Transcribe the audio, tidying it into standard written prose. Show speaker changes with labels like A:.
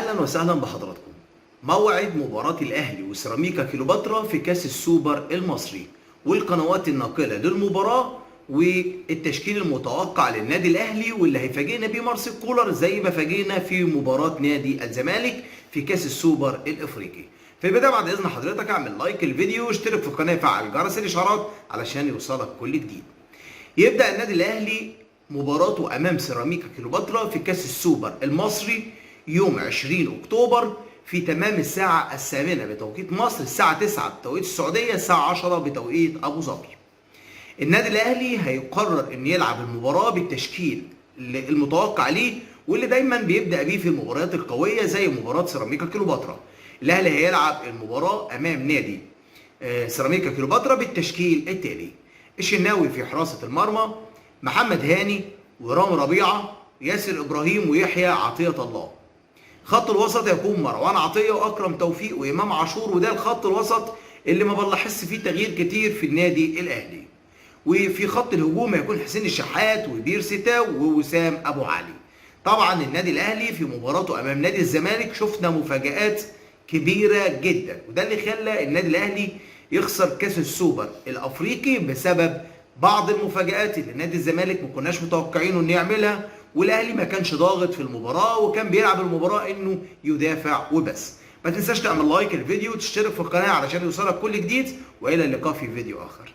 A: اهلا وسهلا بحضراتكم. موعد مباراة الاهلي وسيراميكا كيلوباترا في كاس السوبر المصري والقنوات الناقلة للمباراة والتشكيل المتوقع للنادي الاهلي واللي هيفاجئنا بيه مارسيل كولر زي ما فاجئنا في مباراة نادي الزمالك في كاس السوبر الافريقي. في البداية بعد اذن حضرتك اعمل لايك الفيديو واشترك في القناة وفعل جرس الاشعارات علشان يوصلك كل جديد. يبدأ النادي الاهلي مباراته امام سيراميكا كيلوباترا في كاس السوبر المصري يوم 20 اكتوبر في تمام الساعة 8 بتوقيت مصر، الساعة 9 بتوقيت السعودية، الساعة 10 بتوقيت ابو ظبي. النادي الاهلي هيقرر ان يلعب المباراة بالتشكيل المتوقع ليه واللي دايما بيبدأ بيه في المباريات القوية زي مباراة سيراميكا كيلوباترا. الاهلي هيلعب المباراة امام نادي سيراميكا كيلوباترا بالتشكيل التالي: الشناوي في حراسة المرمى، محمد هاني ورامي ربيعة، ياسر ابراهيم ويحيى عطية الله. خط الوسط هيكون مروان عطية واكرم توفيق وامام عاشور، وده الخط الوسط اللي ما بنلاحظش فيه تغيير كتير في النادي الاهلي. وفي خط الهجوم هيكون حسين الشحات وبيرسي تاو ووسام ابو علي. طبعا النادي الاهلي في مباراته امام نادي الزمالك شفنا مفاجآت كبيرة جدا، وده اللي خلى النادي الاهلي يخسر كاس السوبر الافريقي بسبب بعض المفاجآت اللي نادي الزمالك ما كناش متوقعينه انه يعملها، والاهلي ما كانش ضاغط في المباراة وكان بيلعب المباراة انه يدافع وبس. ما تنساش تعمل لايك الفيديو وتشترك في القناة علشان يوصلك كل جديد، والى اللقاء في فيديو اخر.